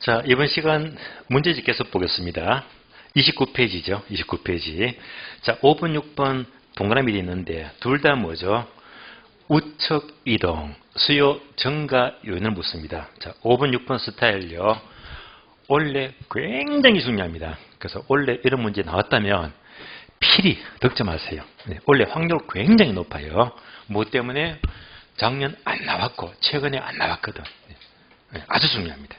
자, 이번 시간 문제집 계속 보겠습니다. 29페이지죠. 29페이지. 자, 5번, 6번 동그라미 있는데 둘 다 뭐죠? 우측 이동, 수요 증가 요인을 묻습니다. 자, 5번, 6번 스타일요. 원래 굉장히 중요합니다. 그래서 원래 이런 문제 나왔다면 필히 득점하세요. 네, 원래 확률 굉장히 높아요. 뭐 때문에? 작년 안 나왔고 최근에 안 나왔거든. 네, 아주 중요합니다.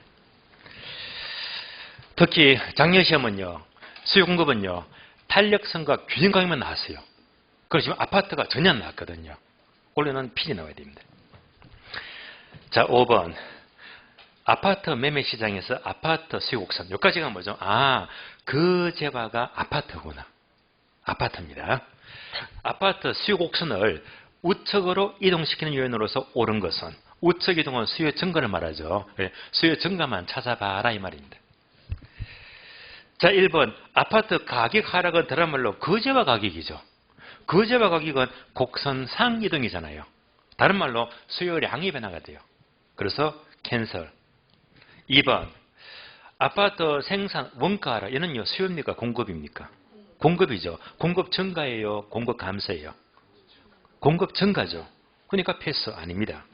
특히 작년 시험은요. 수요 공급은요. 탄력성과 균형감만 나왔어요. 그렇지만 아파트가 전혀 안 나왔거든요. 원래는 필히 나와야 됩니다. 자, 5번. 아파트 매매 시장에서 아파트 수요 곡선. 여기까지가 뭐죠? 아, 그 재화가 아파트구나. 아파트입니다. 아파트 수요 곡선을 우측으로 이동시키는 요인으로서 옳은 것은 우측 이동은 수요 증가를 말하죠. 수요 증가만 찾아봐라 이 말입니다. 자, 1번. 아파트 가격 하락은 다른 말로 거재화 가격이죠. 거재화 가격은 곡선상 이동이잖아요. 다른 말로 수요량이 변화가 돼요. 그래서 캔슬. 2번. 아파트 생산 원가 하락. 얘는요, 수요입니까? 공급입니까? 공급이죠. 공급 증가예요? 공급 감소예요? 공급 증가죠. 그러니까 패스 아닙니다.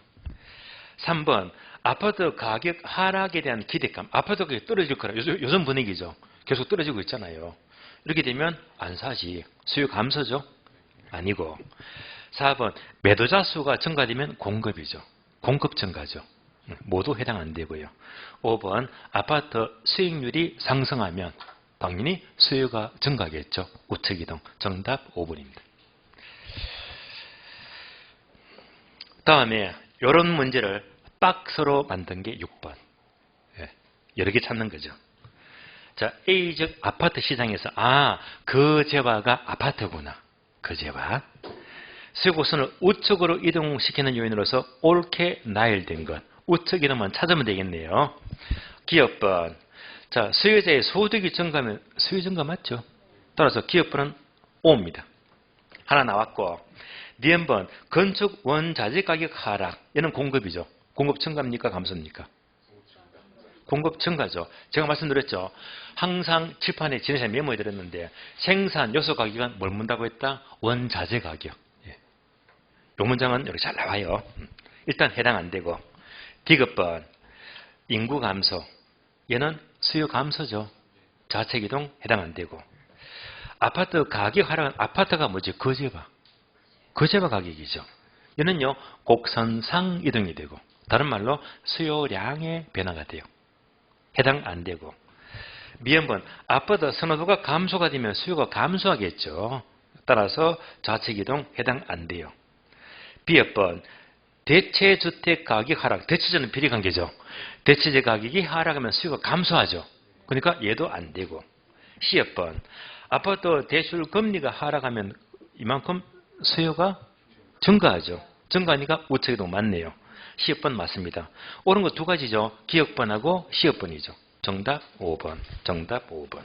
3번. 아파트 가격 하락에 대한 기대감. 아파트 가격이 떨어질 거라. 요즘 분위기죠. 계속 떨어지고 있잖아요. 이렇게 되면 안 사지. 수요 감소죠? 아니고. 4번. 매도자 수가 증가되면 공급이죠. 공급 증가죠. 모두 해당 안 되고요. 5번. 아파트 수익률이 상승하면 당연히 수요가 증가하겠죠. 우측 이동. 정답 5번입니다. 다음에 이런 문제를 박스로 만든 게 6번. 여러 개 찾는 거죠. 자, A 즉 아파트 시장에서 그 재화가 아파트구나. 그 재화. 수요곡선을 우측으로 이동시키는 요인으로서 옳게 나열된 것. 우측 이동만 찾으면 되겠네요. 기업번. 자, 수요자의 소득이 증가하면 수요 증가 맞죠? 따라서 기업번은 5입니다. 하나 나왔고. 니은번. 건축 원자재 가격 하락. 얘는 공급이죠. 공급 증가입니까? 감소입니까? 공급 증가죠. 제가 말씀드렸죠. 항상 칠판에 지난 시간에 메모해 드렸는데 생산 요소 가격은 뭘 묻는다고 했다? 원자재 가격. 이 문장은 이렇게 잘 나와요. 일단 해당 안 되고. 디귿번. 인구 감소. 얘는 수요 감소죠. 좌측 이동 해당 안 되고. 아파트 가격 하락은 아파트가 뭐지? 거재화. 거재화 가격이죠. 얘는요. 곡선상 이동이 되고 다른 말로 수요량의 변화가 돼요. 해당 안 되고. 미음번. 아파트 선호도가 감소가 되면 수요가 감소하겠죠. 따라서 좌측 이동 해당 안 돼요. B번. 대체주택 가격 하락. 대체주는 비례관계죠. 대체재 가격이 하락하면 수요가 감소하죠. 그러니까 얘도 안 되고. C번. 아파트 대출 금리가 하락하면 이만큼 수요가 증가하죠. 증가하니까 우측 이동 맞네요. C번 맞습니다. 옳은 거 두 가지죠. 기억번하고 C번이죠. 정답 5번. 정답 5번.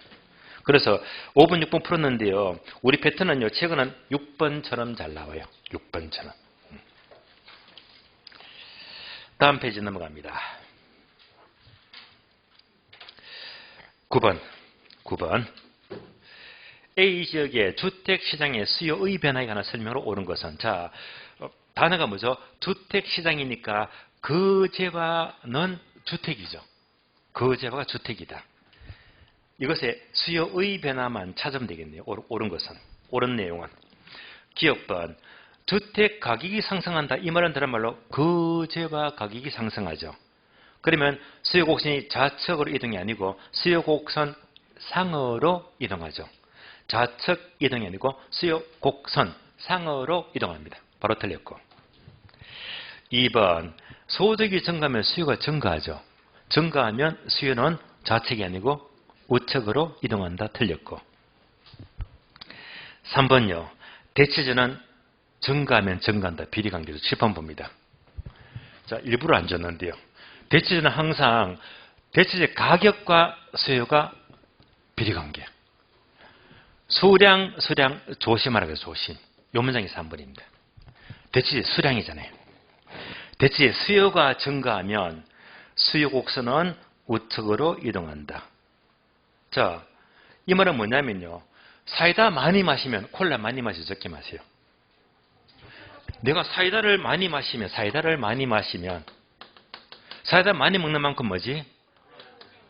그래서 5번, 6번 풀었는데요. 우리 패턴은요. 최근은 6번처럼 잘 나와요. 6번처럼. 다음 페이지 넘어갑니다. 9번. 9번. A 지역의 주택시장의 수요의 변화에 관한 설명으로 옳은 것은. 자, 단어가 뭐죠? 주택시장이니까 그 재화는 주택이죠. 그 재화가 주택이다. 이것의 수요의 변화만 찾으면 되겠네요. 옳은 것은. 옳은 내용은. 기억번. 주택 가격이 상승한다. 이 말은 다른 말로 그 재화 가격이 상승하죠. 그러면 수요 곡선이 좌측으로 이동이 아니고 수요 곡선 상으로 이동하죠. 좌측 이동이 아니고 수요 곡선 상으로 이동합니다. 바로 틀렸고. 2번. 소득이 증가하면 수요가 증가하죠. 증가하면 수요는 좌측이 아니고 우측으로 이동한다. 틀렸고. 3번요. 대체주는 증가하면 증가한다. 비례관계로 7번 봅니다. 자, 일부러 안 줬는데요. 대체주는 항상 대체재 가격과 수요가 비례관계. 수량 조심하라고 해서 조심. 이 문장이 3번입니다. 대체재 수량이잖아요. 대체재 수요가 증가하면 수요 곡선은 우측으로 이동한다. 자, 이 말은 뭐냐면요. 사이다 많이 마시면 콜라 많이 마시죠. 적게 마세요. 내가 사이다를 많이 마시면 사이다 많이 먹는 만큼 뭐지?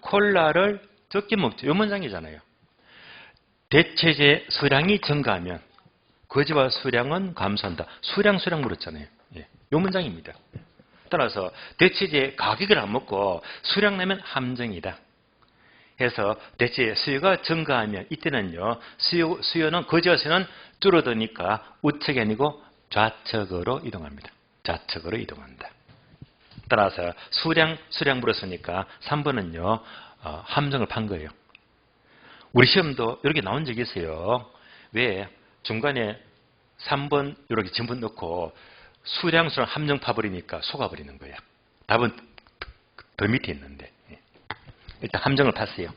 콜라를 적게 먹죠. 이 문장이잖아요. 대체제 수량이 증가하면 거지와 수량은 감소한다. 수량 물었잖아요. 이 문장입니다. 따라서 대체제 가격을 안 먹고 수량 내면 함정이다. 해서 대체 수요가 증가하면 이때는요. 수요는 거지와 수요는 줄어드니까 우측이 아니고 좌측으로 이동합니다. 좌측으로 이동한다. 따라서 수량 물었으니까 3번은요. 함정을 판 거예요. 우리 시험도 이렇게 나온 적이 있어요. 왜? 중간에 3번 이렇게 전분 넣고 수량 함정 파버리니까 속아버리는 거야. 답은 더 밑에 있는데. 일단 함정을 팠어요.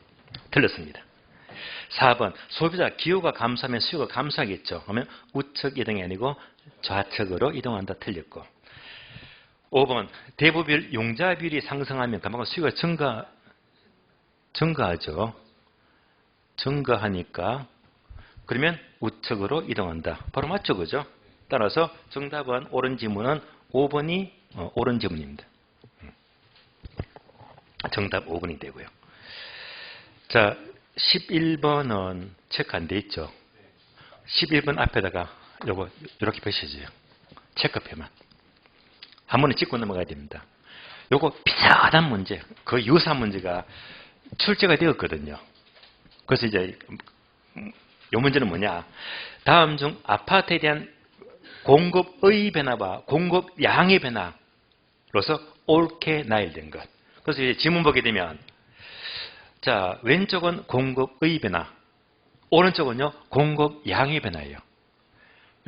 틀렸습니다. 4번 소비자 기호가 감소하면 수요가 감소하겠죠. 그러면 우측 이동이 아니고 좌측으로 이동한다. 틀렸고 5번 대부별 용자 비율이 상승하면 그만큼 수요가 증가하죠. 증가하니까 그러면 우측으로 이동한다. 바로 맞죠, 그죠? 따라서 정답은 옳은 지문은 5번이 옳은 지문입니다. 정답 5번이 되고요. 자, 11번은 체크 안 돼 있죠? 11번 앞에다가 요거 이렇게 표시해줘요. 체크표만. 한 번에 찍고 넘어가야 됩니다. 요거 비슷한 문제, 그 유사한 문제가 출제가 되었거든요. 그래서 이제 요 문제는 뭐냐? 다음 중 아파트에 대한 공급의 변화와 공급 양의 변화로서 옳게 나열된 것. 그래서 이제 지문 보게 되면 자, 왼쪽은 공급의 변화, 오른쪽은요 공급 양의 변화예요.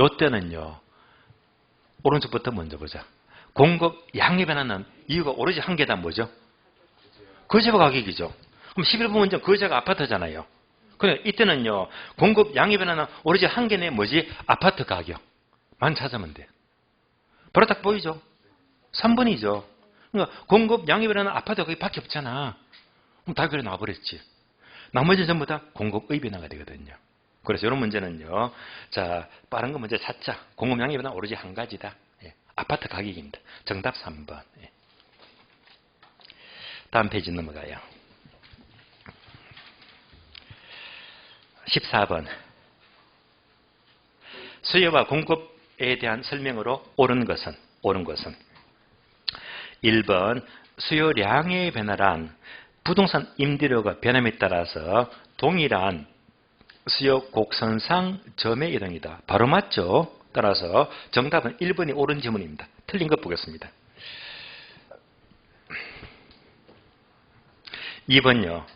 요때는요 오른쪽부터 먼저 보자. 공급 양의 변화는 이유가 오로지 한 개다. 뭐죠? 거제와 가격이죠. 그럼 11번 문제 거제가 아파트잖아요. 그래 이때는요 공급 양의 변화는 오로지 한 개네. 뭐지? 아파트 가격만 찾으면 돼. 바로 딱 보이죠? 3번이죠. 그러니까 공급 양의 변화는 아파트 가격밖에 없잖아. 그럼 다 그래 나와버렸지. 나머지 전부 다 공급의 변화가 되거든요. 그래서 이런 문제는요. 자, 빠른 거 먼저 찾자. 공급 양의 변화 오로지 한 가지다. 예, 아파트 가격입니다. 정답 3번. 예. 다음 페이지 넘어가요. 14번. 수요와 공급에 대한 설명으로 옳은 것은 1번 수요량의 변화란 부동산 임대료가 변함에 따라서 동일한 수요 곡선상 점의 이동이다. 바로 맞죠? 따라서 정답은 1번이 옳은 지문입니다. 틀린 것 보겠습니다. 2번요.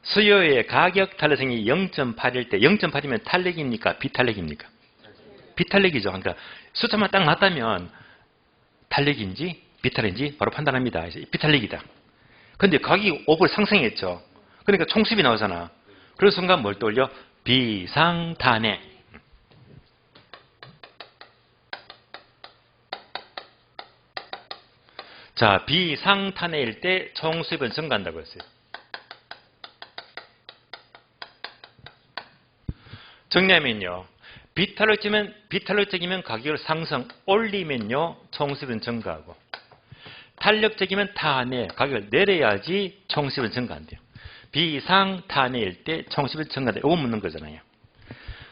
수요의 가격 탄력성이 0.8일 때 0.8이면 탄력입니까? 비탄력입니까? 비탄력이죠. 그러니까 숫자만 딱 맞다면 탄력인지 비탄력인지 바로 판단합니다. 비탄력이다. 근데 가격이 5% 상승했죠. 그러니까 총수입이 나오잖아. 그런 순간 뭘 떠올려? 비상탄핵. 자, 비상탄핵일 때 총수입은 증가한다고 했어요. 정리하면요. 비탄력적이면 가격을 상승 올리면요. 총수입은 증가하고 탄력적이면 탄핵 가격을 내려야지 총수입은 증가한대요. 비상탄핵일 때 총수입은 증가한다. 이거 묻는 거잖아요.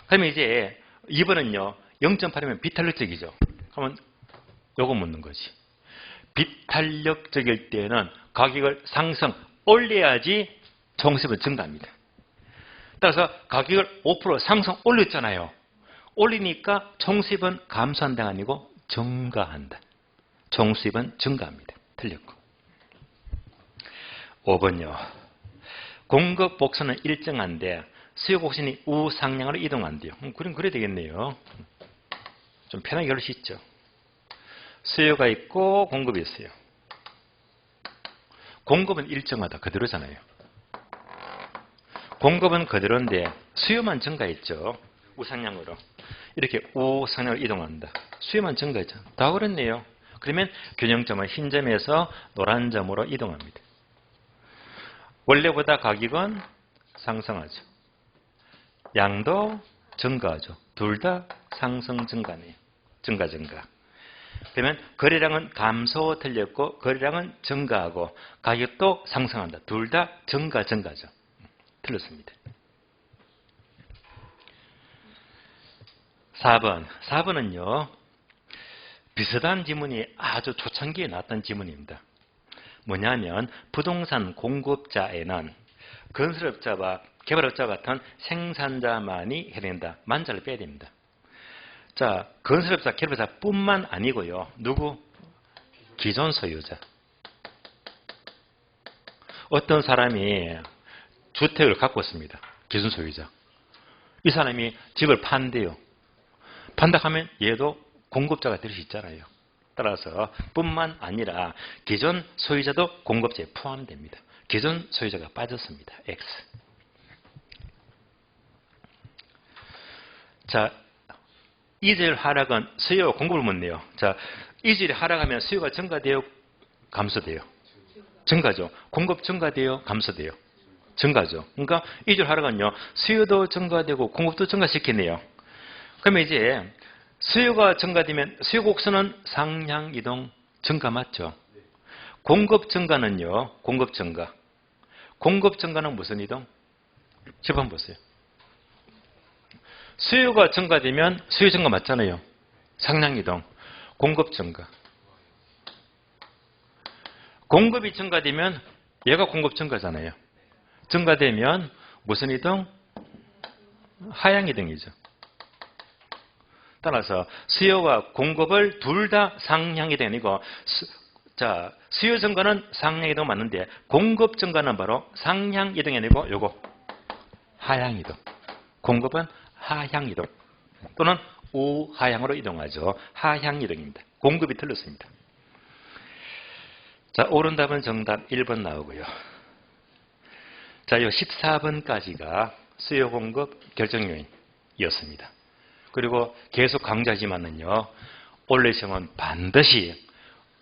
그러면 이제 2번은요. 0.8이면 비탄력적이죠. 그러면 이거 묻는 거지. 비탄력적일 때는 가격을 상승 올려야지 총수입은 증가합니다. 따라서 가격을 5% 상승 올렸잖아요. 올리니까 총수입은 감소한다가 아니고 증가한다. 총수입은 증가합니다. 틀렸고. 5번요. 공급 곡선은 일정한데 수요 곡선이 우상향으로 이동한대요. 그럼 그래야 되겠네요. 좀 편하게 그럴 수 있죠. 수요가 있고 공급이 있어요. 공급은 일정하다. 그대로잖아요. 공급은 그대로인데 수요만 증가했죠. 우상향으로. 이렇게 우상향으로 이동한다. 수요만 증가했죠. 다 그렇네요. 그러면 균형점은 흰 점에서 노란 점으로 이동합니다. 원래보다 가격은 상승하죠. 양도 증가하죠. 둘 다 상승 증가네요. 증가. 그러면 거래량은 감소 틀렸고 거래량은 증가하고 가격도 상승한다. 둘 다 증가죠. 틀렸습니다. 4번은요. 비슷한 지문이 아주 초창기에 나왔던 지문입니다. 뭐냐면 부동산 공급자에는 건설업자와 개발업자 같은 생산자만이 해당된다. 만자를 빼야 됩니다. 자, 건설업자, 개발업자뿐만 아니고요. 누구? 기존 소유자. 어떤 사람이 주택을 갖고 있습니다. 기존 소유자. 이 사람이 집을 판대요. 판다 하면 얘도 공급자가 될 수 있잖아요. 따라서 뿐만 아니라 기존 소유자도 공급자에 포함됩니다. 기존 소유자가 빠졌습니다. X. 자, 이질 하락은 수요와 공급을 묻네요. 자, 이질이 하락하면 수요가 증가돼요? 감소돼요? 증가죠. 공급 증가돼요? 감소돼요? 증가죠. 그러니까 이질 하락은요. 수요도 증가되고 공급도 증가시키네요. 그러면 이제 수요가 증가되면 수요 곡선은 상향 이동 증가 맞죠? 공급 증가는요. 공급 증가. 공급 증가는 무슨 이동? 집 한번 보세요. 수요가 증가되면 수요 증가 맞잖아요. 상향 이동. 공급 증가. 공급이 증가되면 얘가 공급 증가잖아요. 증가되면 무슨 이동? 하향 이동이죠. 따라서 수요와 공급을 둘 다 상향 이동이고 수요 증가는 상향 이동 맞는데 공급 증가는 바로 상향 이동이 아니고 요거 하향 이동. 공급은 하향 이동 또는 우하향으로 이동하죠. 하향 이동입니다. 공급이 틀렸습니다. 자, 옳은 답은 정답 1번 나오고요. 자, 요 14번까지가 수요 공급 결정 요인이었습니다. 그리고 계속 강조하지만은요. 원래 시험은 반드시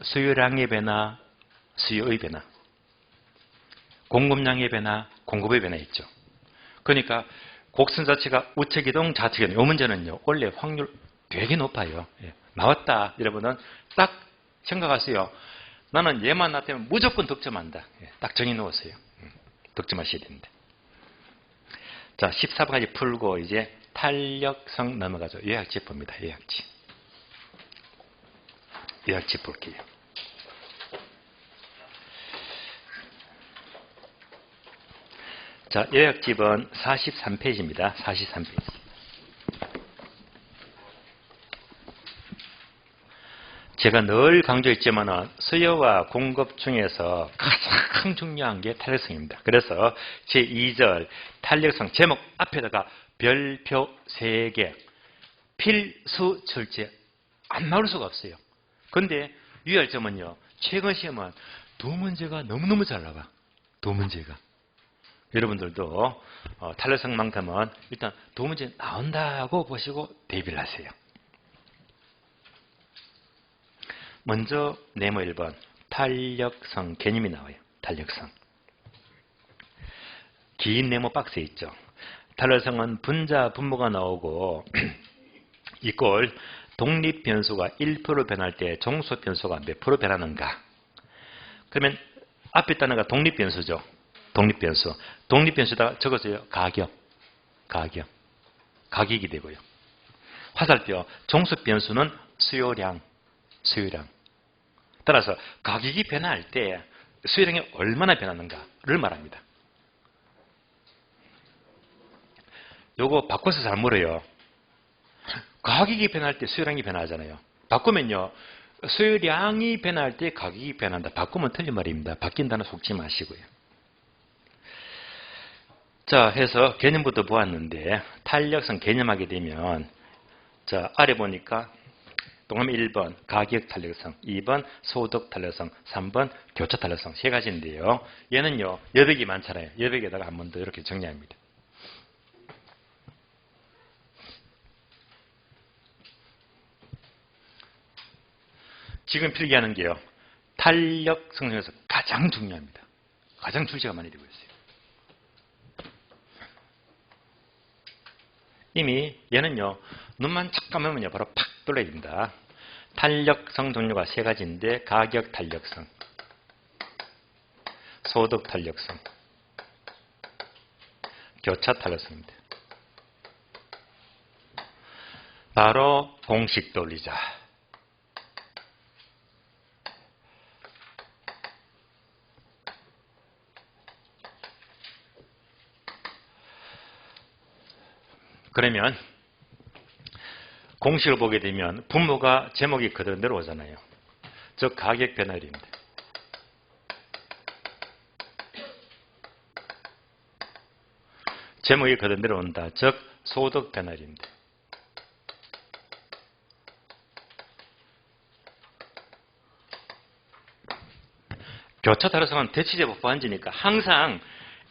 수요량의 변화, 수요의 변화, 공급량의 변화, 공급의 변화 있죠. 그러니까 곡선 자체가 우측이동, 좌측이동. 이 문제는요. 원래 확률 되게 높아요. 나왔다. 여러분은 딱 생각하세요. 나는 얘만 나타내면 무조건 득점한다. 딱 정해 놓으세요. 득점하셔야 됩니다. 자, 14번까지 풀고 이제 탄력성 넘어가죠. 요약집 봅니다. 요약집 볼게요. 자, 요약집은 43페이지입니다. 43페이지. 제가 늘 강조했지만 수요와 공급 중에서 가장 중요한 게 탄력성입니다. 그래서 제2절 탄력성 제목 앞에다가 별표 3개 필수 출제 안 나올 수가 없어요. 그런데 유의할 점은요. 최근 시험은 두 문제가 너무너무 잘 나와. 두 문제가. 여러분들도 탄력성만큼은 일단 두 문제 나온다고 보시고 대비를 하세요. 먼저 네모 1번 탄력성 개념이 나와요. 탄력성. 긴 네모 박스에 있죠. 탄력성은 분자 분모가 나오고 이꼴 독립변수가 1% 변할 때 종속변수가 몇 프로 변하는가. 그러면 앞에 단어가 독립변수죠. 독립변수. 독립변수에다가 적어줘요. 가격이 되고요. 화살표 종속변수는 수요량. 따라서 가격이 변할 때 수요량이 얼마나 변하는가를 말합니다. 요거 바꿔서 잘 물어요. 가격이 변할 때 수요량이 변하잖아요. 바꾸면요. 수요량이 변할 때 가격이 변한다. 바꾸면 틀린 말입니다. 바뀐다는 속지 마시고요. 자, 해서 개념부터 보았는데 탄력성 개념하게 되면 자, 아래 보니까 동그라미 1번 가격 탄력성, 2번 소득 탄력성, 3번 교차 탄력성 세 가지인데요. 얘는요. 여백이 많잖아요. 여백에다가 한 번 더 이렇게 정리합니다. 지금 필기하는 게요. 탄력성 중에서 가장 중요합니다. 가장 출제가 많이 되고 있어요. 이미 얘는요, 눈만 착 감으면요, 바로 팍 뚫려야 됩니다. 탄력성 종류가 세 가지인데, 가격 탄력성, 소득 탄력성, 교차 탄력성입니다. 바로 공식 돌리자. 그러면 공식을 보게 되면 분모가 제목이 그대로 오잖아요. 즉 가격 변화율입니다. 제목이 그대로 온다. 즉 소득 변화율입니다. 교차 탄력성은 대치제와 보완제니까 항상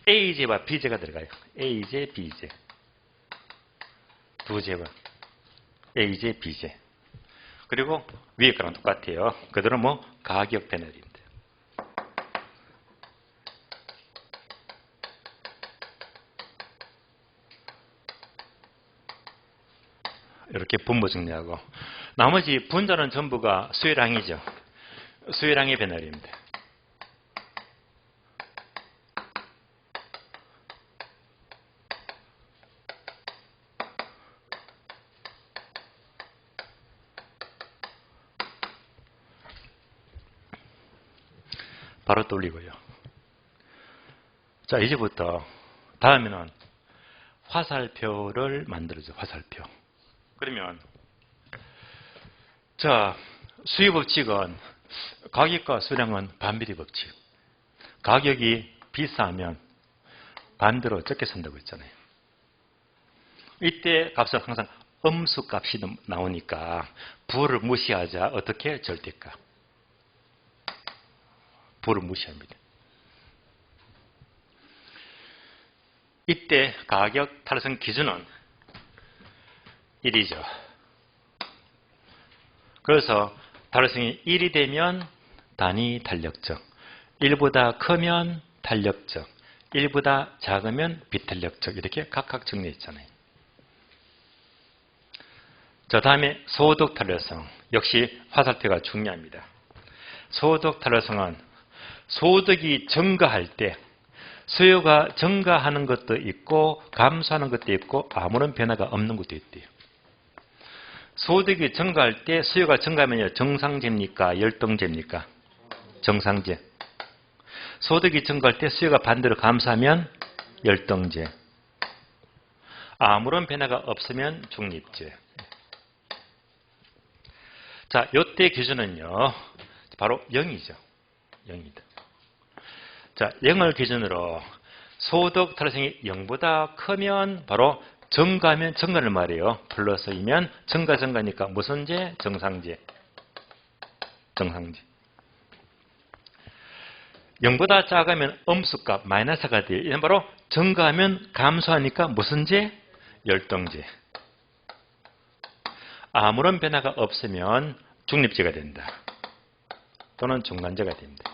A제와 B제가 들어가요. A제, B제. 두 제와 A제, B제. 그리고 위에 거랑 똑같아요. 그대로 뭐 가격 변화율입니다. 이렇게 분모 정리하고 나머지 분자는 전부가 수요량이죠. 수요량의 변화율입니다. 바로 돌리고요. 자, 이제부터 다음에는 화살표를 만들어줘. 화살표. 그러면 자, 수요 법칙은 가격과 수량은 반비례 법칙. 가격이 비싸면 반대로 적게 산다고 했잖아요. 이때 값은 항상 음수값이 나오니까 부를 무시하자. 어떻게? 절대값. 부를 무시합니다. 이때 가격 탄력성 기준은 1이죠. 그래서 탄력성이 1이 되면 단위 탄력적, 1보다 크면 탄력적, 1보다 작으면 비탄력적 이렇게 각각 정리했잖아요. 자, 다음에 소득 탄력성. 역시 화살표가 중요합니다. 소득 탄력성은 소득이 증가할 때 수요가 증가하는 것도 있고 감소하는 것도 있고 아무런 변화가 없는 것도 있대요. 소득이 증가할 때 수요가 증가하면 정상제입니까? 열등제입니까? 정상제. 소득이 증가할 때 수요가 반대로 감소하면 열등제. 아무런 변화가 없으면 중립제. 자, 이때 기준은요, 바로 0이죠. 0이다. 자, 0을 기준으로 소득 탄력성이 0보다 크면 바로 증가하면 증가를 말해요. 플러스이면 증가니까 무슨 제? 정상제. 정상제. 0보다 작으면 음수값 마이너스가 돼요. 이는 바로 증가하면 감소하니까 무슨 제? 열등제. 아무런 변화가 없으면 중립제가 된다. 또는 중간제가 됩니다.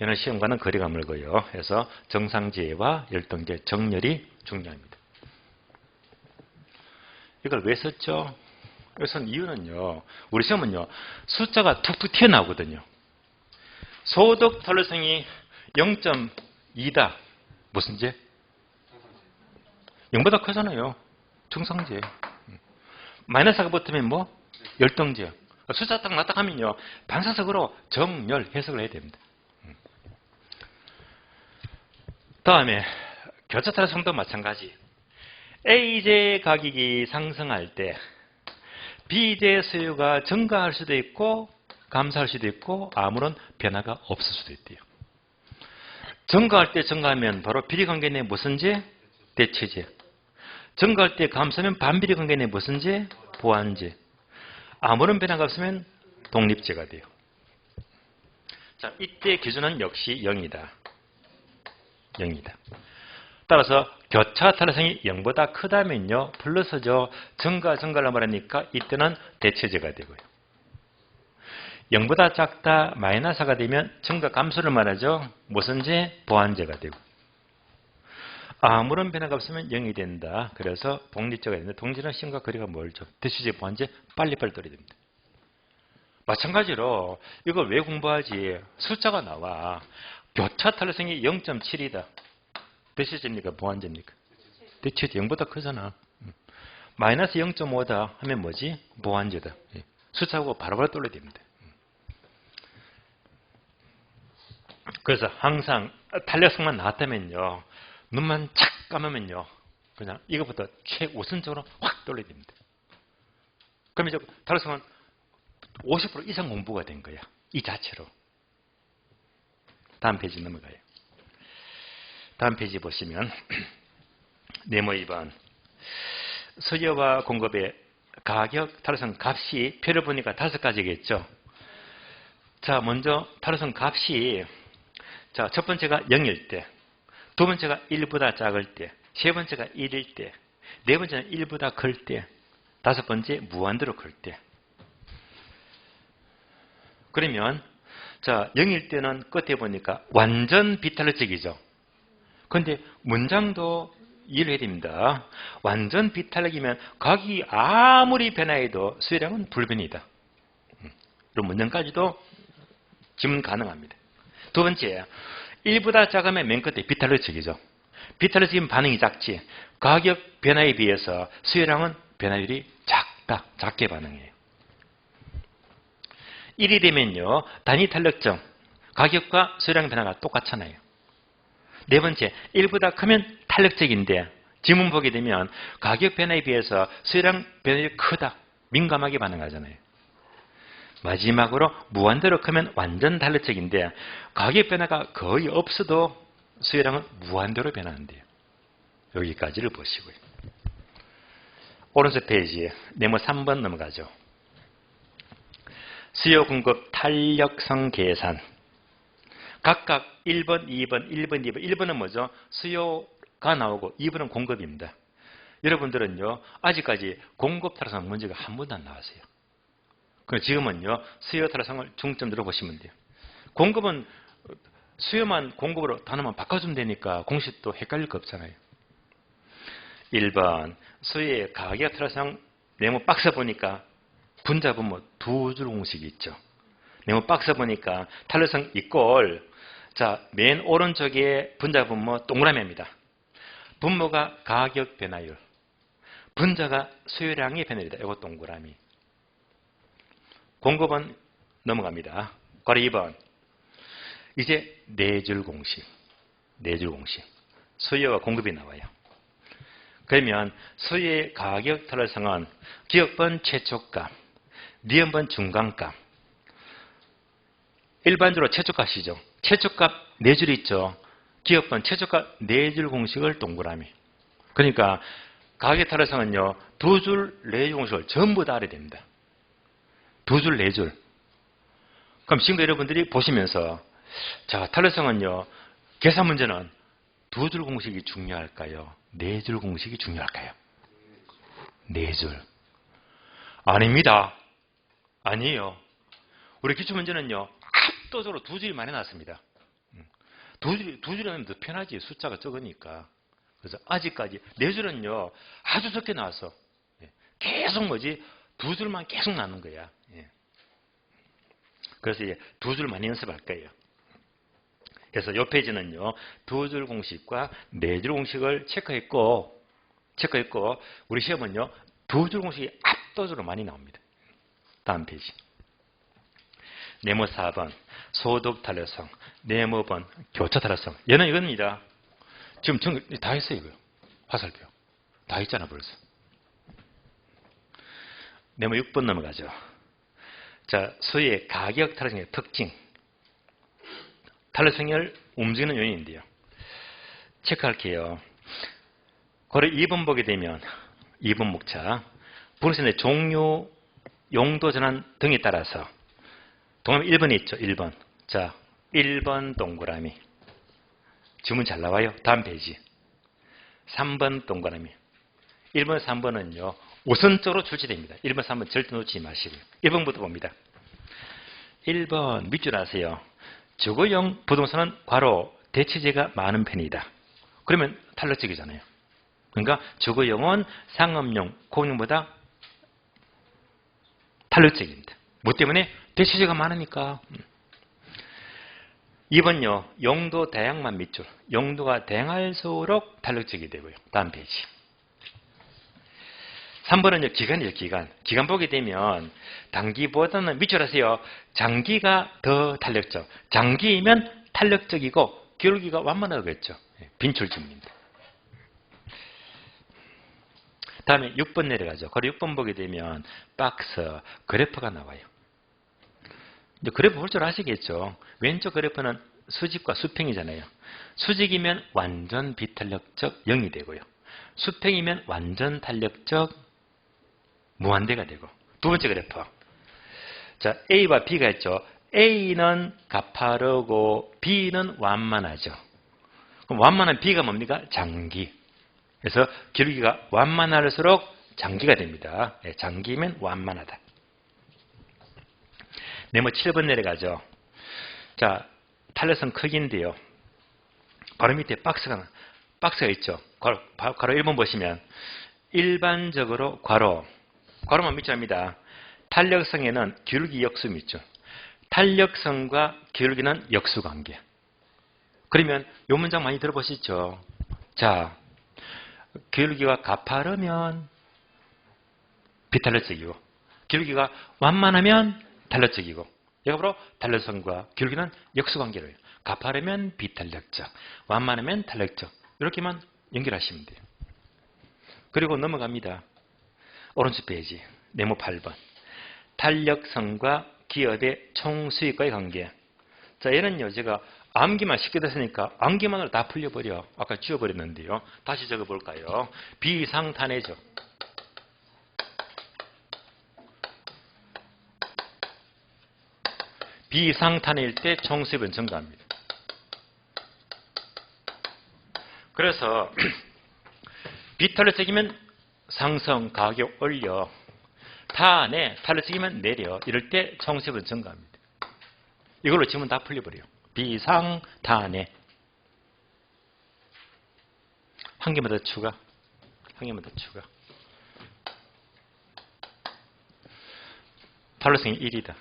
얘는 시험과는 거리가 멀고요. 그래서 정상제와 열등제, 정렬이 중요합니다. 이걸 왜 썼죠? 이것은 이유는요. 우리 시험은요. 숫자가 툭툭 튀어나오거든요. 소득 탄력성이 0.2다. 무슨 제? 0보다 크잖아요. 정상제. 마이너스가 붙으면 뭐? 열등제. 숫자 딱 나타나면요. 반사적으로 정렬 해석을 해야 됩니다. 다음에 교차 탄력성도 마찬가지. A제 가격이 상승할 때 B제 수요가 증가할 수도 있고 감소할 수도 있고 아무런 변화가 없을 수도 있대요. 증가할 때 증가하면 바로 비례관계 내 무슨 제? 대체제. 증가할 때 감소하면 반비례 관계 내 무슨 제? 보완제. 아무런 변화가 없으면 독립제가 돼요. 자, 이때 기준은 역시 0이다. 0이다. 따라서 교차 탄력성이 0보다 크다면요. 플러스죠. 증가를 말하니까 이때는 대체제가 되고요. 0보다 작다 마이너스가 되면 증가 감소를 말하죠. 무슨 제? 보완제가 되고. 아무런 변화가 없으면 0이 된다. 그래서 독립제가 있는데 동질은 심과 거리가 멀죠. 대시제 보완제 빨리빨리 떨어야 됩니다. 마찬가지로 이걸 왜 공부하지? 숫자가 나와. 교차 탄력성이 0.7이다. 대시제입니까? 보완제입니까? 대시제 0보다 크잖아. 마이너스 0.5다 하면 뭐지? 보완제다. 숫자하고 바로바로 떨어야 됩니다. 그래서 항상 탄력성만 나왔다면요. 눈만 착 감으면요. 그냥 이것부터 최우선적으로 확 떨어야 됩니다. 그러면 이제 탄력성은 50% 이상 공부가 된 거야. 이 자체로. 다음 페이지 넘어가요. 다음 페이지 보시면 네모 2번. 수요와 공급의 가격 탄력성 값이 표를 보니까 5가지겠죠. 자, 먼저 탄력성 값이 자, 첫 번째가 0일 때, 두 번째가 1보다 작을 때, 세 번째가 1일 때, 네 번째는 1보다 클 때, 다섯 번째 무한대로 클 때. 그러면 자, 0일 때는 끝에 보니까 완전 비탄력적이죠. 그런데 문장도 이해를 해야 됩니다. 완전 비탄력이면 각이 아무리 변화해도 수요량은 불변이다. 그럼 문장까지도 질문 가능합니다. 두 번째, 1보다 작으면 맨 끝에 비탄력적이죠. 비탄력적인 반응이 작지. 가격 변화에 비해서 수요량은 변화율이 작다. 작게 반응해요. 1이 되면요. 단위 탄력점, 가격과 수요량 변화가 똑같잖아요. 네 번째, 1보다 크면 탄력적인데 지문 보게 되면 가격 변화에 비해서 수요량 변화율이 크다. 민감하게 반응하잖아요. 마지막으로 무한대로 크면 완전 탄력적인데 가격 변화가 거의 없어도 수요량은 무한대로 변하는데요. 여기까지를 보시고요. 오른쪽 페이지에 네모 3번 넘어가죠. 수요 공급 탄력성 계산. 각각 1번, 2번, 1번, 2번. 1번은 뭐죠? 수요가 나오고 2번은 공급입니다. 여러분들은요, 아직까지 공급 탄력성 문제가 한 번도 안 나왔어요. 그럼 지금은요, 수요 탄력성을 중점으로 보시면 돼요. 공급은 수요만 공급으로 단어만 바꿔주면 되니까 공식도 헷갈릴 거 없잖아요. 1번, 수요의 가격 탄력성 네모 박스 보니까 분자 분모 두 줄 공식이 있죠. 네모 박스 보니까 탄력성 이꼴, 자, 맨 오른쪽에 분자 분모 동그라미입니다. 분모가 가격 변화율, 분자가 수요량의 변화율이다. 이거 동그라미. 공급은 넘어갑니다. 괄호 2번. 이제 네 줄 공식. 네 줄 공식. 수요와 공급이 나와요. 그러면 수요의 가격 탄력성은 기억번 최초값, 니은번 중간값. 일반적으로 최초값이죠. 최초값 네 줄 있죠. 기억번 최초값 네 줄 공식을 동그라미. 그러니까 가격 탄력성은요, 두 줄 네 줄 공식을 전부 다 알아야 됩니다. 두 줄, 네 줄. 그럼 지금 여러분들이 보시면서, 자, 탄력성은요, 계산 문제는 두 줄 공식이 중요할까요? 네 줄 공식이 중요할까요? 네 줄. 아닙니다. 아니에요. 우리 기출문제는요, 압도적으로 두 줄이 많이 나왔습니다. 두 줄이면 더 편하지. 숫자가 적으니까. 그래서 아직까지, 네 줄은요, 아주 적게 나왔어. 계속 뭐지? 두 줄만 계속 나는 거야. 그래서 이제 두 줄 많이 연습할 거예요. 그래서 이 페이지는요, 두 줄 공식과 네 줄 공식을 체크했고, 우리 시험은요, 두 줄 공식이 압도적으로 많이 나옵니다. 다음 페이지. 네모 4번, 소득 탄력성. 네모 5번, 교차 탄력성. 얘는 이겁니다. 지금 다 했어요, 이거. 화살표. 다 했잖아, 벌써. 네모 6번 넘어가죠. 자, 수요의 가격 탄력성의 특징. 탄력성을 움직이는 요인인데요. 체크할게요. 괄호 2번 보게 되면 2번 목차. 분해선의 종류, 용도 전환 등에 따라서 동그라미 1번에 있죠. 1번. 자, 1번 동그라미. 주문 잘 나와요. 다음 페이지. 3번 동그라미. 1번, 3번은요. 우선적으로 출제됩니다. 1번, 3번 절대 놓치지 마시고요. 1번부터 봅니다. 1번 밑줄 아세요. 주거용 부동산은 괄호 대체재가 많은 편이다. 그러면 탄력적이잖아요. 그러니까 주거용은 상업용, 공용보다 탄력적입니다. 뭐 때문에? 대체재가 많으니까. 2번요. 용도 다양만 밑줄. 용도가 다양할수록 탄력적이 되고요. 다음 페이지. 3번은요. 기간이죠. 기간. 기간 보게 되면 단기보다는 밑줄 하세요. 장기가 더 탄력적. 장기이면 탄력적이고 기울기가 완만하겠죠. 빈출점입니다. 다음에 6번 내려가죠. 그리고 6번 보게 되면 박스, 그래프가 나와요. 이제 그래프 볼 줄 아시겠죠? 왼쪽 그래프는 수직과 수평이잖아요. 수직이면 완전 비탄력적 0이 되고요. 수평이면 완전 탄력적 무한대가 되고. 두 번째 그래프. 자, A와 B가 있죠. A는 가파르고 B는 완만하죠. 그럼 완만한 B가 뭡니까? 장기. 그래서 기울기가 완만할수록 장기가 됩니다. 장기면 완만하다. 네모 7번 내려가죠. 자, 탄력성 크기인데요. 바로 밑에 박스가 있죠. 괄호 1번 보시면 일반적으로 괄호만 밑줄 합니다. 탄력성에는 기울기 역수 밑줄. 탄력성과 기울기는 역수관계. 그러면 이 문장 많이 들어보시죠. 자, 기울기가 가파르면 비탄력적이고 기울기가 완만하면 탄력적이고 이거 바로 탄력성과 기울기는 역수관계로 해요. 가파르면 비탄력적, 완만하면 탄력적 이렇게만 연결하시면 돼요. 그리고 넘어갑니다. 오른쪽 페이지 네모 8번 탄력성과 기업의 총수익과의 관계. 자, 얘는요 제가 암기만 쉽게 됐으니까 암기만으로 다 풀려버려. 아까 지워버렸는데요. 다시 적어볼까요? 비상탄해죠. 비상탄해일 때 총수입은 증가합니다. 그래서 비탄력적이면 상승, 가격 올려. 탄해, 탄력적이면 내려. 이럴 때 총수입은 증가합니다. 이걸로 지문 다 풀려버려요. 비상탄해. 한 개만 더 추가. 한 개만 더 추가. 탄력성이 1이다.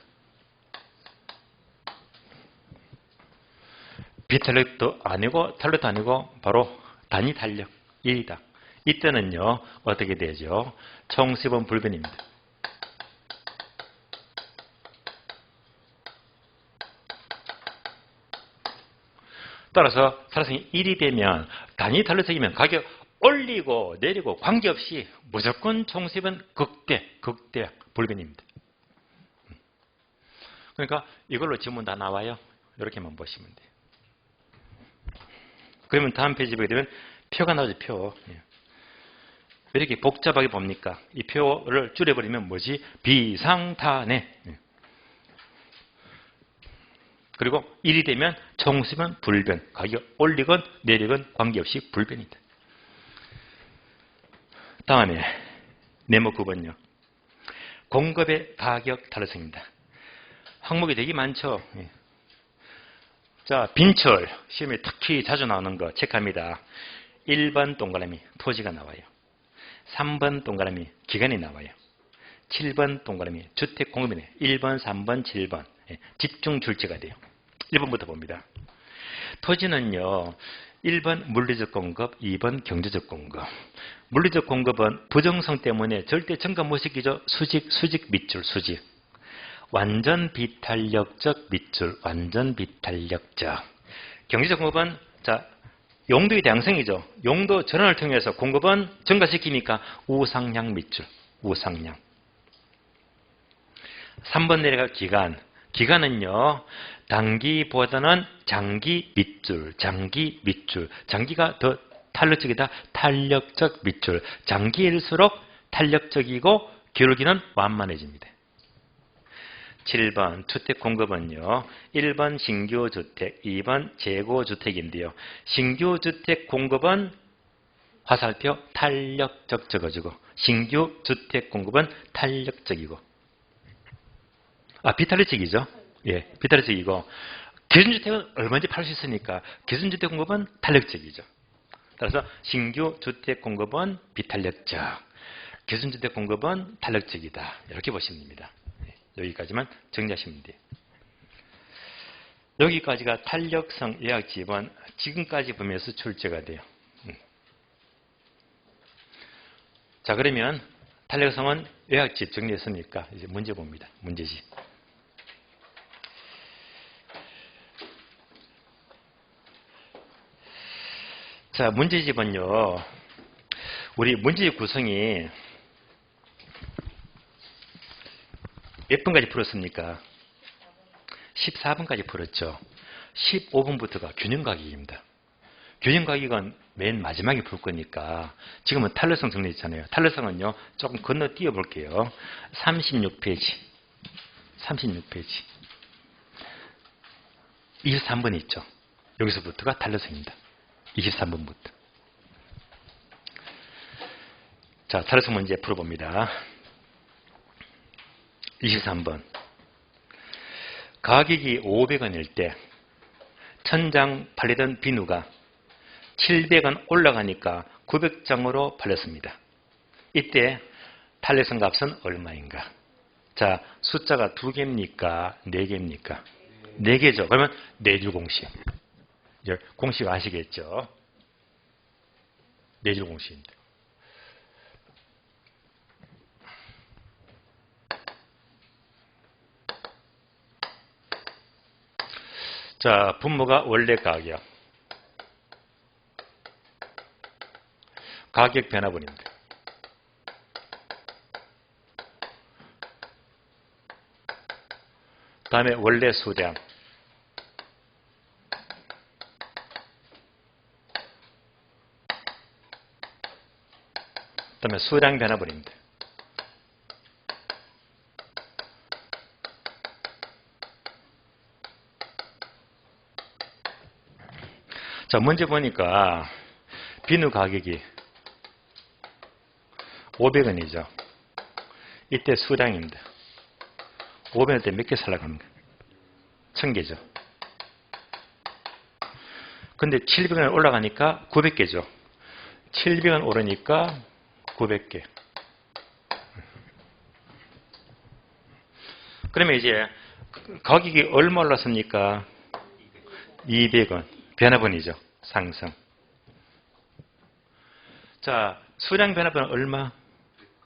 비탄력도 아니고 탄력도 아니고 바로 단위 탄력 1이다. 이때는요 어떻게 되죠? 총수입은 불변입니다. 따라서 탄력성이 1이 되면 단위 탄력성이면 가격 올리고 내리고 관계없이 무조건 총수입은 극대 불변입니다. 그러니까 이걸로 지문 다 나와요. 이렇게만 보시면 돼요. 그러면 다음 페이지 보게 되면 표가 나오죠. 표. 왜 이렇게 복잡하게 봅니까? 이 표를 줄여버리면 뭐지? 비상탄해. 그리고 1이 되면 총수입은 불변. 가격 올리건 내리건 관계없이 불변이다. 다음에 네모 9번요. 공급의 가격 탄력성입니다. 항목이 되게 많죠. 자, 빈철 시험에 특히 자주 나오는 거 체크합니다. 1번 동그라미 토지가 나와요. 3번 동그라미 기간이 나와요. 7번 동그라미 주택 공급이네. 1번, 3번, 7번 집중 줄지가 돼요. 1번부터 봅니다. 토지는요. 1번 물리적 공급, 2번 경제적 공급. 물리적 공급은 부정성 때문에 절대 증가 못 시키죠. 수직 밑줄, 수직. 완전 비탄력적 밑줄, 완전 비탄력적. 경제적 공급은 자 용도의 다양성이죠. 용도 전환을 통해서 공급은 증가시키니까 우상향 밑줄, 우상향. 3번 내려갈 기간. 기간은요. 단기보다는 장기 밑줄, 장기 밑줄. 장기가 더 탄력적이다. 탄력적 밑줄. 장기일수록 탄력적이고 기울기는 완만해집니다. 7번 주택 공급은요. 1번 신규주택, 2번 재고주택인데요. 신규주택 공급은 화살표 탄력적 적어주고 신규주택 공급은 탄력적이고 비탄력적이죠. 예, 비탄력적이고 기준주택은 얼마든지 팔 수 있으니까 기준주택 공급은 탄력적이죠. 따라서 신규 주택 공급은 비탄력적, 기존주택 공급은 탄력적이다. 이렇게 보시면 됩니다. 여기까지만 정리하시면 돼요. 여기까지가 탄력성 예약집은 지금까지 보면서 출제가 돼요. 자, 그러면 탄력성은 예약집 정리했으니까 이제 문제 봅니다. 문제집. 자, 문제집은요, 우리 문제집 구성이 몇 번까지 풀었습니까? 14번까지 풀었죠. 15번부터가 균형가격입니다. 균형가격은 맨 마지막에 풀 거니까 지금은 탄력성 정리했잖아요. 탄력성은요, 조금 건너뛰어 볼게요. 36페이지. 36페이지. 23번 있죠. 여기서부터가 탄력성입니다. 23번부터. 자, 탄력성 문제 풀어봅니다. 23번. 가격이 500원일 때 천장 팔리던 비누가 700원 올라가니까 900장으로 팔렸습니다. 이때 탄력성 값은 얼마인가? 자, 숫자가 2개입니까? 4개입니까? 4개죠. 그러면 4줄 공식. 공식 아시겠죠? 4줄 공식입니다. 자, 분모가 원래 가격. 가격 변화분입니다. 다음에 원래 수량. 다음에 수량 변화분입니다. 자, 문제 보니까 비누 가격이 500원이죠. 이때 수량입니다. 500원 때 몇 개 살라고 합니까? 1000개죠. 근데 700원 올라가니까 900개죠. 700원 오르니까 900개. 그러면 이제 가격이 얼마 올랐습니까? 200원. 변화분이죠. 상승. 자, 수량 변화분은 얼마?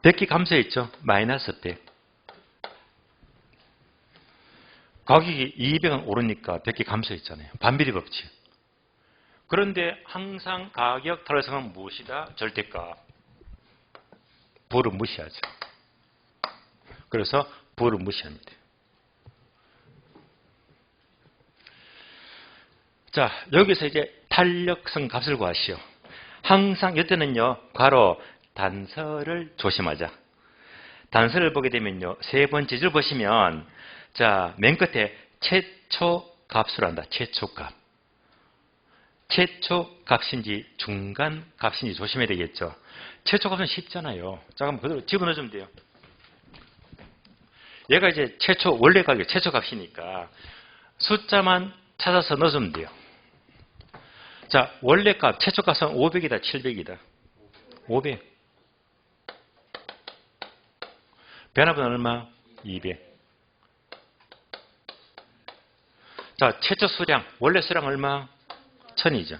100개 감소했죠. 마이너스 100. 가격이 200원 오르니까 100개 감소했잖아요. 반비례 법칙. 그런데 항상 가격 탄력성은 무엇이다? 절대값. 부를 무시하죠. 그래서 부를 무시합니다. 자, 여기서 이제 탄력성 값을 구하시오. 항상 이때는요, 괄호 단서를 조심하자. 단서를 보게 되면요, 3번째 줄 보시면, 자, 맨 끝에 최초 값으로 한다. 최초 값. 최초 값인지 중간 값인지 조심해야 되겠죠. 최초 값은 쉽잖아요. 자, 그럼 그대로 집어넣어주면 돼요. 얘가 이제 최초, 원래 가격, 최초 값이니까 숫자만 찾아서 넣어주면 돼요. 자, 원래 값, 최초 값은 500이다, 700이다. 500. 변화분 얼마? 200. 자, 최초 수량, 원래 수량 얼마? 1000이죠.